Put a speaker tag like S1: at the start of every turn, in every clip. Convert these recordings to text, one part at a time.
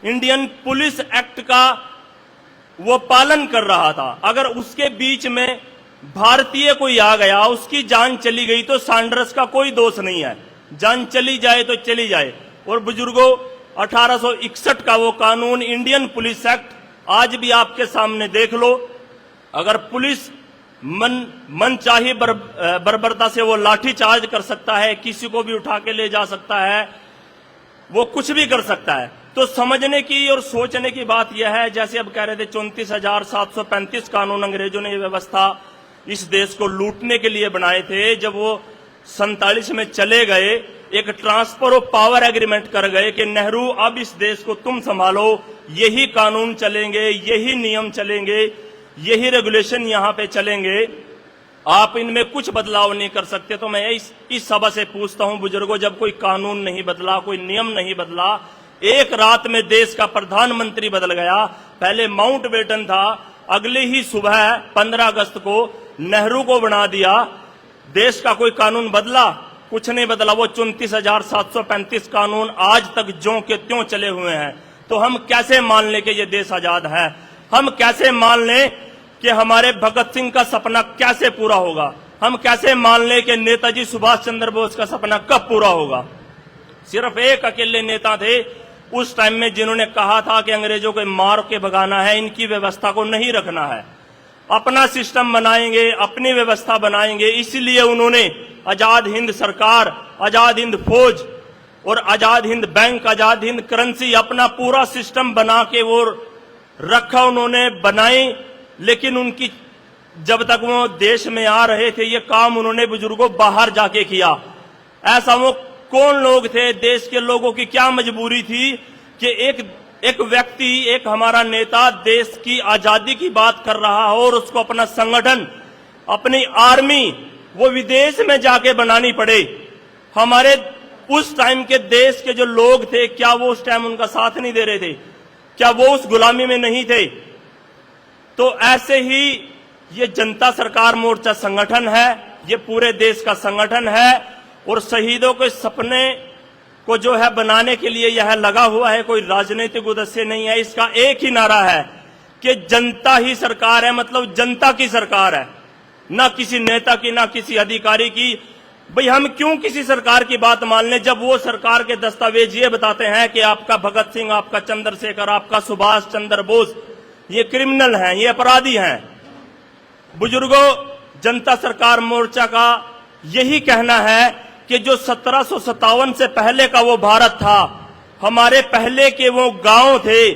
S1: Indian police act का वो पालन कर रहा था, अगर उसके बीच में भारतीय कोई आ गया, उसकी जान चली गई, तो सैंडर्स का कोई दोष नहीं है। जान चली जाए तो चली जाए। और बुजुर्गों, 1861 का वो कानून, इंडियन पुलिस एक्ट, आज भी आपके सामने देख लो। अगर पुलिस मन चाही बर्बरता से वो लाठी चार्ज कर सकता है, किसी को भी उठा के ले जा सकता है, वो कुछ भी कर सकता है। तो समझने की और सोचने की बात यह है, जैसे अब कह रहे थे 34,735 कानून अंग्रेजों ने ये व्यवस्था इस देश को लूटने के लिए बनाए थे। जब वो 47 में चले गए, एक ट्रांसफर ऑफ पावर एग्रीमेंट कर गए कि नेहरू अब इस देश को तुम संभालो, यही कानून चलेंगे, यही नियम चलेंगे, यही रेगुलेशन यहां पे चलेंगे, आप इनमें कुछ बदलाव नहीं कर सकते। तो मैं इस सभा से पूछता हूं बुजुर्गों, जब कोई कानून नहीं बदला, कोई नियम नहीं बदला, एक रात में देश का प्रधानमंत्री बदल गया, पहले माउंटबेटन था, अगले ही सुबह 15 अगस्त को नेहरू को बना दिया, देश का कोई कानून बदला? कुछ नहीं बदला। वो 34,735 कानून आज तक ज्यों के त्यों चले हुए हैं। तो हम कैसे मान लें कि ये देश आजाद है? हम कैसे मान लें कि हमारे भगत सिंह का सपना कैसे पूरा होगा? हम कैसे मान लें कि नेताजी सुभाष चंद्र बोस का सपना कब पूरा होगा? सिर्फ एक अकेले नेता थे उस टाइम में जिन्होंने कहा था कि अंग्रेजों को मार के भगाना है, इनकी व्यवस्था को नहीं रखना है, अपना सिस्टम बनाएंगे, अपनी व्यवस्था बनाएंगे। इसलिए उन्होंने आजाद हिंद सरकार, आजाद हिंद फौज और आजाद हिंद बैंक, आजाद हिंद करेंसी, अपना पूरा सिस्टम बना के वो रखा, उन्होंने बनाई। लेकिन उनकी जब तक वो देश में आ रहे थे, ये काम उन्होंने बुजुर्गों बाहर जाके किया। ऐसा वो कौन लोग थे? देश के लोगों की क्या मजबूरी थी कि एक व्यक्ति, एक हमारा नेता देश की आजादी की बात कर रहा हो और उसको अपना संगठन, अपनी आर्मी वो विदेश में जाके बनानी पड़े। हमारे उस टाइम के देश के जो लोग थे, क्या वो उस टाइम उनका साथ नहीं दे रहे थे? क्या वो उस गुलामी में नहीं थे? तो ऐसे ही ये जनता सरकार मोर्चा संगठन है, ये पूरे देश का संगठन है और शहीदों के सपने को जो है बनाने के लिए यह लगा हुआ है, कोई राजनीतिक उद्देश्य नहीं है। इसका एक ही नारा है कि जनता ही सरकार है, मतलब जनता की सरकार है, ना किसी नेता की, ना किसी अधिकारी की। भाई हम क्यों किसी सरकार की बात मान लें जब वो सरकार के दस्तावेज ये बताते हैं कि आपका भगत सिंह, आपका चंद्रशेखर, आपका सुभाष चंद्र बोस ये क्रिमिनल हैं, ये अपराधी हैं। बुजुर्गों, जनता सरकार मोर्चा का यही कहना है कि जो 1757 से पहले का वो भारत था, हमारे पहले के वो गांव थे,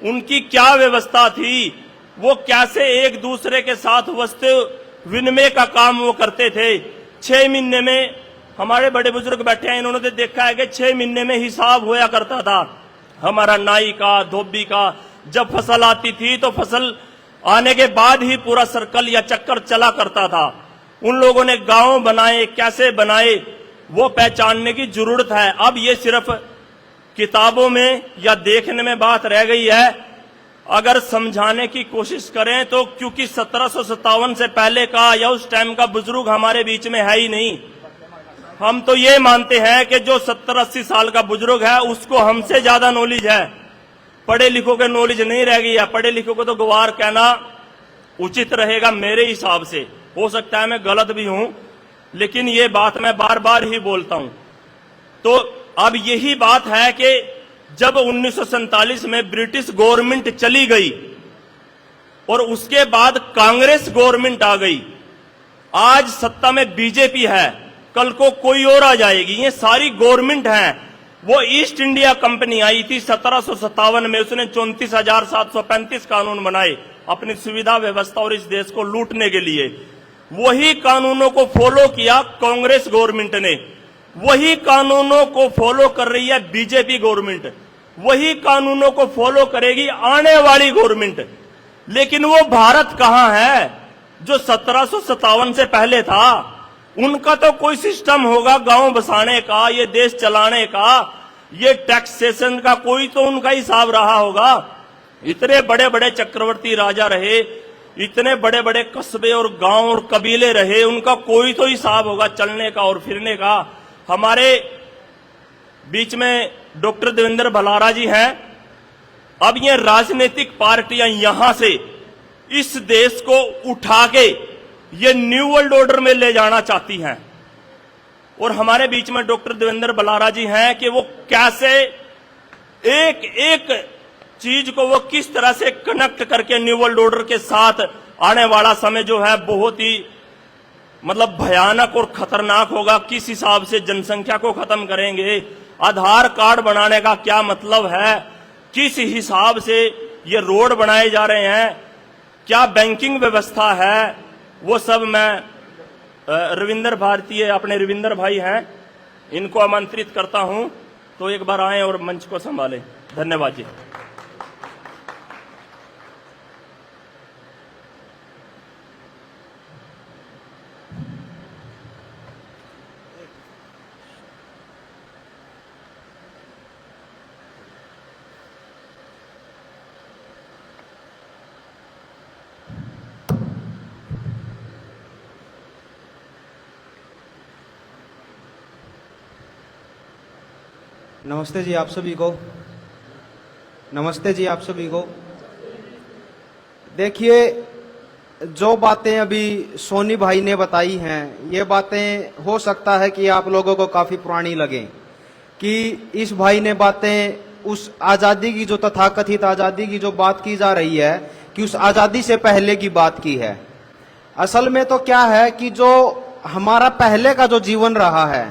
S1: उनकी क्या व्यवस्था थी, वो कैसे एक दूसरे के साथ वस्तु विनिमय का काम वो करते थे। 6 महीने में, हमारे बड़े बुजुर्ग बैठे हैं, इन्होंने देखा है कि 6 महीने में हिसाब होया करता था हमारा नाई का, धोबी का। जब फसल आती थी तो फसल आने के बाद ही पूरा सर्कल या चक्कर चला करता था। उन लोगों ने गांव बनाए, कैसे बनाए वो पहचानने की जरूरत है। अब ये सिर्फ किताबों में या देखने में बात रह गई है। अगर समझाने की कोशिश करें तो क्योंकि 1757 से पहले का या उस टाइम का बुजुर्ग हमारे बीच में है ही नहीं। हम तो ये मानते हैं कि जो 70-80 साल का बुजुर्ग है उसको हमसे ज्यादा नॉलेज है, पढ़े लिखों के नॉलेज नहीं रह गई है। पढ़े लिखों को तो गवार कहना उचित रहेगा मेरे हिसाब से। हो सकता है मैं गलत भी हूं, लेकिन ये बात मैं बार बार ही बोलता हूं। तो अब यही बात है कि जब 1947 में ब्रिटिश गवर्नमेंट चली गई और उसके बाद कांग्रेस गवर्नमेंट आ गई, आज सत्ता में बीजेपी है, कल को कोई और आ जाएगी, ये सारी गवर्नमेंट है। वो ईस्ट इंडिया कंपनी आई थी 1757 में, उसने 34,735 कानून बनाए अपनी सुविधा व्यवस्था और इस देश को लूटने के लिए। वही कानूनों को फॉलो किया कांग्रेस गवर्नमेंट ने, वही कानूनों को फॉलो कर रही है बीजेपी गवर्नमेंट, वही कानूनों को फॉलो करेगी आने वाली गवर्नमेंट। लेकिन वो भारत कहां है जो 1757 से पहले था? उनका तो कोई सिस्टम होगा गांव बसाने का, ये देश चलाने का, ये टैक्सेशन का कोई तो उनका हिसाब रहा होगा। इतने बड़े बड़े चक्रवर्ती राजा रहे, इतने बड़े बड़े कस्बे और गांव और कबीले रहे, उनका कोई तो हिसाब होगा चलने का और फिरने का। हमारे बीच में डॉक्टर देवेंद्र भलारा जी हैं, अब ये राजनीतिक पार्टियां यहां से इस देश को उठा के ये न्यू वर्ल्ड ऑर्डर में ले जाना चाहती हैं। और हमारे बीच में डॉक्टर देवेंद्र बलारा जी हैं कि वो कैसे एक एक चीज को वो किस तरह से कनेक्ट करके न्यू वर्ल्ड ऑर्डर के साथ आने वाला समय जो है बहुत ही मतलब भयानक और खतरनाक होगा। किस हिसाब से जनसंख्या को खत्म करेंगे, आधार कार्ड बनाने का क्या मतलब है, किस हिसाब से ये रोड बनाए जा रहे हैं, क्या बैंकिंग व्यवस्था है, वो सब मैं रविंदर भारतीय अपने रविंदर भाई हैं, इनको आमंत्रित करता हूं तो एक बार आए और मंच को संभालें। धन्यवाद जी।
S2: नमस्ते जी आप सभी को। नमस्ते जी आप सभी को। देखिए, जो बातें अभी सोनी भाई ने बताई हैं, ये बातें हो सकता है कि आप लोगों को काफी पुरानी लगें, कि इस भाई ने बातें उस आजादी की, जो तथाकथित आजादी की जो बात की जा रही है, कि उस आजादी से पहले की बात की है। असल में तो क्या है कि जो हमारा पहले का जो जीवन रहा है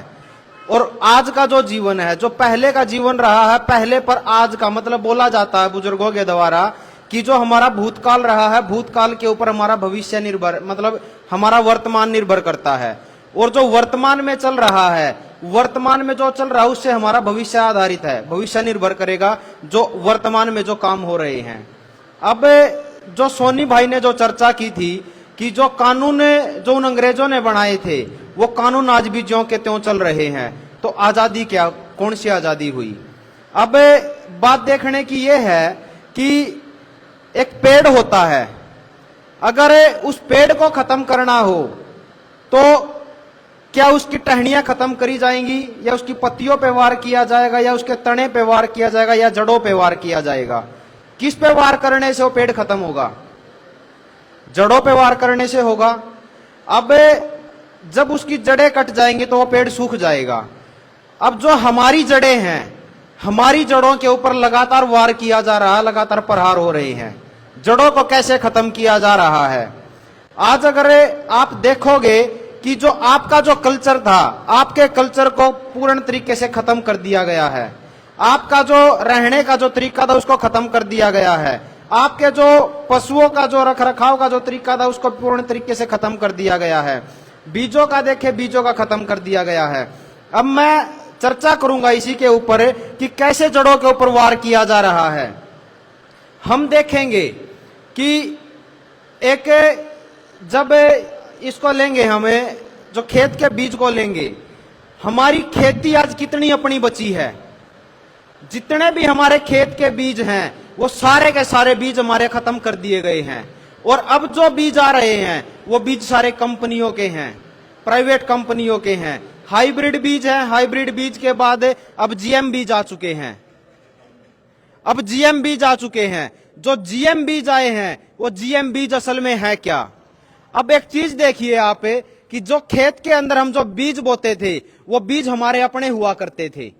S2: और आज का जो जीवन है, जो पहले का जीवन रहा है, पहले पर आज का मतलब बोला जाता है बुजुर्गों के द्वारा कि जो हमारा भूतकाल रहा है, भूतकाल के ऊपर हमारा भविष्य निर्भर, मतलब हमारा वर्तमान निर्भर करता है। और जो वर्तमान में चल रहा है, वर्तमान में जो चल रहा है उससे हमारा भविष्य आधारित है, भविष्य निर्भर करेगा जो वर्तमान में जो काम हो रहे हैं। अब जो सोनी भाई ने जो चर्चा की थी कि जो कानून जो उन अंग्रेजों ने बनाए थे, वो कानून आज भी ज्यों के त्यों चल रहे हैं, तो आजादी क्या, कौन सी आजादी हुई? अब बात देखने की ये है कि एक पेड़ होता है, अगर उस पेड़ को खत्म करना हो तो क्या उसकी टहनियां खत्म करी जाएंगी, या उसकी पत्तियों पे वार किया जाएगा, या उसके तने पे वार किया जाएगा, या जड़ों पे वार किया जाएगा? किस पे वार करने से वो पेड़ खत्म होगा? जड़ों पे वार करने से होगा। अब जब उसकी जड़ें कट जाएंगी तो वो पेड़ सूख जाएगा। अब जो हमारी जड़ें हैं, हमारी जड़ों के ऊपर लगातार वार किया जा रहा है, लगातार प्रहार हो रहे हैं। जड़ों को कैसे खत्म किया जा रहा है? आज अगर आप देखोगे कि जो आपका जो कल्चर था, आपके कल्चर को पूर्ण तरीके से खत्म कर दिया गया है। आपका जो रहने का जो तरीका था उसको खत्म कर दिया गया है। आपके जो पशुओं का जो रख रखाव का जो तरीका था उसको पूर्ण तरीके से खत्म कर दिया गया है। बीजों का देखे, बीजों का खत्म कर दिया गया है। अब मैं चर्चा करूंगा इसी के ऊपर कि कैसे जड़ों के ऊपर वार किया जा रहा है। हम देखेंगे कि एक जब इसको लेंगे, हमें जो खेत के बीज को लेंगे, हमारी खेती आज कितनी अपनी बची है? जितने भी हमारे खेत के बीज हैं वो सारे के सारे बीज हमारे खत्म कर दिए गए हैं। और अब जो बीज आ रहे हैं वो बीज सारे कंपनियों के हैं, प्राइवेट कंपनियों के हैं। हाइब्रिड बीज है, हाइब्रिड बीज के बाद अब जीएम बीज आ चुके हैं। अब जीएम बीज आ चुके हैं। जो जीएम बीज आए हैं वो जीएम बीज असल में है क्या? अब एक चीज देखिए आप कि जो खेत के अंदर हम जो बीज बोते थे वो बीज हमारे अपने हुआ करते थे।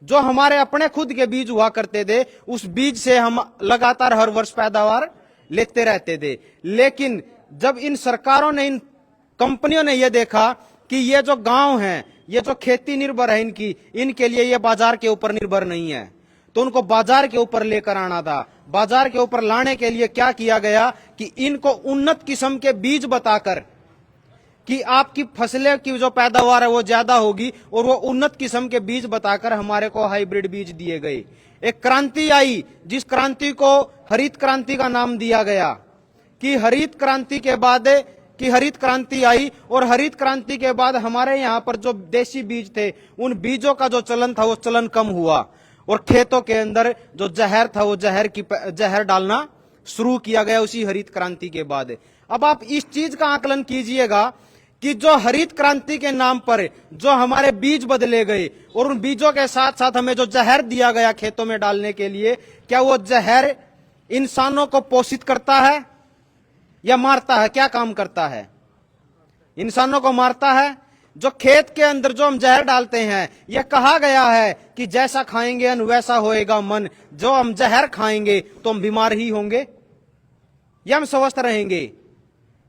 S2: जो हमारे अपने खुद के बीज हुआ करते थे, उस बीज से हम लगातार हर वर्ष पैदावार लेते रहते थे। लेकिन जब इन सरकारों ने, इन कंपनियों ने यह देखा कि ये जो गांव हैं, ये जो खेती निर्भर है इनके लिए ये बाजार के ऊपर निर्भर नहीं है, तो उनको बाजार के ऊपर लेकर आना था। बाजार के ऊपर लाने के लिए क्या किया गया कि इनको उन्नत किस्म के बीज बताकर कि आपकी फसलें की जो पैदावार है वो ज्यादा होगी, और वो उन्नत किस्म के बीज बताकर हमारे को हाइब्रिड बीज दिए गए। एक क्रांति आई, जिस क्रांति को हरित क्रांति का नाम दिया गया, कि हरित क्रांति के बाद कि हरित क्रांति आई, और हरित क्रांति के बाद हमारे यहाँ पर जो देसी बीज थे उन बीजों का जो चलन था वो चलन कम हुआ, और खेतों के अंदर जो जहर था वो जहर डालना शुरू किया गया उसी हरित क्रांति के बाद। अब आप इस चीज का आकलन कीजिएगा कि जो हरित क्रांति के नाम पर जो हमारे बीज बदले गए और उन बीजों के साथ साथ हमें जो जहर दिया गया खेतों में डालने के लिए, क्या वो जहर इंसानों को पोषित करता है या मारता है? क्या काम करता है? इंसानों को मारता है। जो खेत के अंदर जो हम जहर डालते हैं, यह कहा गया है कि जैसा खाएंगे अन्न वैसा होएगा मन। जो हम जहर खाएंगे तो हम बीमार ही होंगे या हम स्वस्थ रहेंगे?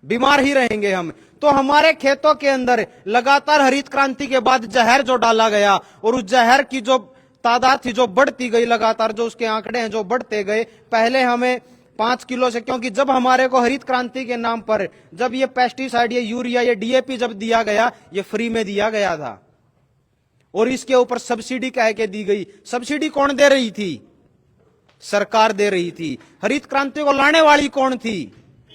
S2: बीमार ही रहेंगे हम। तो हमारे खेतों के अंदर लगातार हरित क्रांति के बाद जहर जो डाला गया और उस जहर की जो तादाद थी जो बढ़ती गई लगातार, जो उसके आंकड़े हैं जो बढ़ते गए, पहले हमें 5 किलो से, क्योंकि जब हमारे को हरित क्रांति के नाम पर जब ये पेस्टिसाइड, ये यूरिया, ये डीएपी जब दिया गया, ये फ्री में दिया गया था और इसके ऊपर सब्सिडी कह के दी गई। सब्सिडी कौन दे रही थी? सरकार दे रही थी। हरित क्रांति को लाने वाली कौन थी?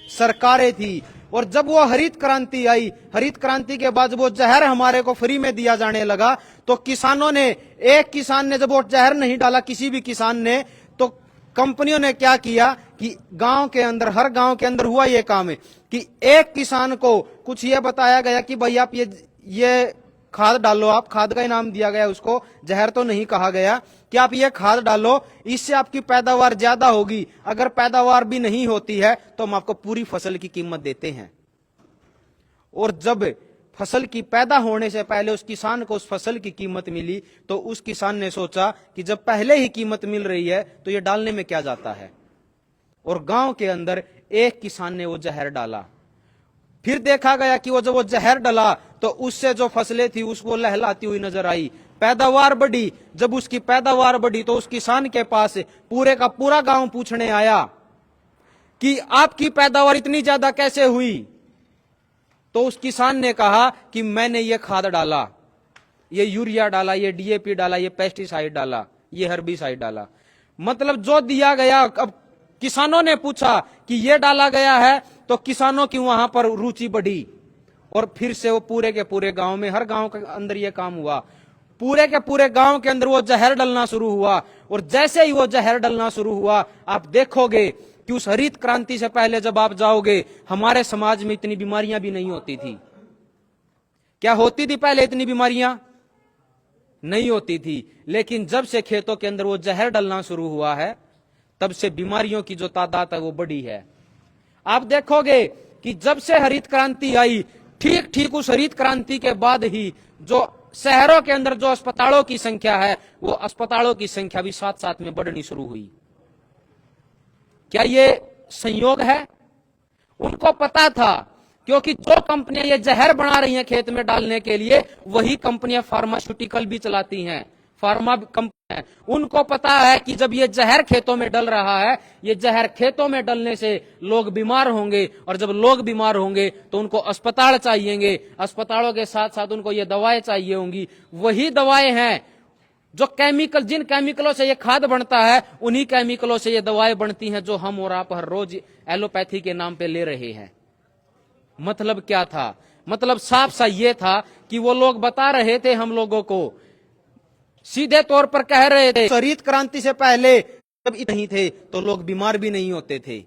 S2: सरकारें थी। और जब वो हरित क्रांति आई, हरित क्रांति के बाद वो जहर हमारे को फ्री में दिया जाने लगा, तो किसानों ने, एक किसान ने जब वो जहर नहीं डाला, किसी भी किसान ने, तो कंपनियों ने क्या किया कि गांव के अंदर, हर गांव के अंदर हुआ ये काम है कि एक किसान को कुछ ये बताया गया कि भाई आप ये खाद डालो, आप खाद का इनाम दिया गया उसको, जहर तो नहीं कहा गया कि आप ये खाद डालो, इससे आपकी पैदावार ज्यादा होगी। अगर पैदावार भी नहीं होती है तो हम आपको पूरी फसल की कीमत देते हैं। और जब फसल की पैदा होने से पहले उस किसान को उस फसल की कीमत मिली, तो उस किसान ने सोचा कि जब पहले ही कीमत मिल रही है तो ये डालने में क्या जाता है। और गांव के अंदर एक किसान ने वो जहर डाला। फिर देखा गया कि वो जब वो जहर डला तो उससे जो फसलें थी उसको लहलाती हुई नजर आई, पैदावार बढ़ी। जब उसकी पैदावार बढ़ी तो उस किसान के पास पूरे का पूरा गांव पूछने आया कि आपकी पैदावार इतनी ज्यादा कैसे हुई। तो उस किसान ने कहा कि मैंने ये खाद डाला, ये यूरिया डाला, ये डीएपी डाला, ये पेस्टिसाइड डाला, ये हर्बिसाइड डाला। मतलब जो दिया गया, अब किसानों ने पूछा कि ये डाला गया है, तो किसानों की वहां पर रुचि बढ़ी और फिर से वो पूरे के पूरे गांव में, हर गांव के अंदर ये काम हुआ। पूरे के पूरे गांव के अंदर वो जहर डलना शुरू हुआ। और जैसे ही वो जहर डलना शुरू हुआ, आप देखोगे कि उस हरित क्रांति से पहले जब आप जाओगे, हमारे समाज में इतनी बीमारियां भी नहीं होती थी। क्या होती थी पहले? इतनी बीमारियां नहीं होती थी। लेकिन जब से खेतों के अंदर वो जहर डलना शुरू हुआ है, तब से बीमारियों की जो तादाद है वो बढ़ी है। आप देखोगे कि जब से हरित क्रांति आई, ठीक ठीक उस हरित क्रांति के बाद ही जो शहरों के अंदर जो अस्पतालों की संख्या है, वो अस्पतालों की संख्या भी साथ साथ में बढ़नी शुरू हुई। क्या ये संयोग है? उनको पता था, क्योंकि जो कंपनियां ये जहर बना रही हैं खेत में डालने के लिए, वही कंपनियां फार्मास्यूटिकल भी चलाती हैं, फार्मा कंपनियां। उनको पता है कि जब ये जहर खेतों में डल रहा है, ये जहर खेतों में डलने से लोग बीमार होंगे, और जब लोग बीमार होंगे तो उनको अस्पताल चाहिएंगे, अस्पतालों के साथ साथ उनको ये दवाएं चाहिए होंगी। वही दवाएं हैं जो केमिकल, जिन केमिकलों से ये खाद बनता है, उन्हीं केमिकलों से ये दवाएं बनती हैं जो हम और आप हर रोज एलोपैथी के नाम पे ले रहे हैं। मतलब क्या था? मतलब साफ सा ये था कि वो लोग बता रहे थे हम लोगों को, सीधे तौर पर कह रहे थे, हरित क्रांति से पहले जब नहीं थे तो लोग बीमार भी नहीं होते थे।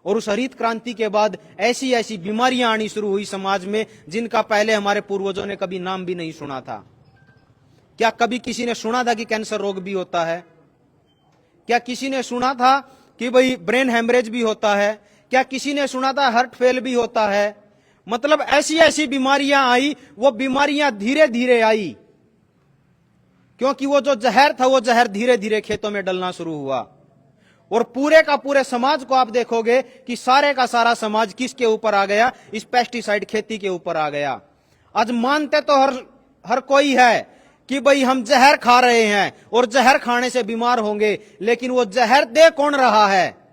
S2: और उस हरित क्रांति के बाद ऐसी ऐसी बीमारियां आनी शुरू हुई समाज में, जिनका पहले हमारे पूर्वजों ने कभी नाम भी नहीं सुना था। क्या कभी किसी ने सुना था कि कैंसर रोग भी होता है? क्या किसी ने सुना था कि भाई ब्रेन हेमरेज भी होता है? क्या किसी ने सुना था हार्ट फेल भी होता है? मतलब ऐसी ऐसी बीमारियां आई। वो बीमारियां धीरे धीरे आई, क्योंकि वो जो जहर था वो जहर धीरे धीरे खेतों में डलना शुरू हुआ। और पूरे का पूरे समाज को आप देखोगे कि सारे का सारा समाज किसके ऊपर आ गया? इस पेस्टिसाइड खेती के ऊपर आ गया। आज मानते तो हर कोई है कि भाई हम जहर खा रहे हैं और जहर खाने से बीमार होंगे, लेकिन वो जहर दे कौन रहा है?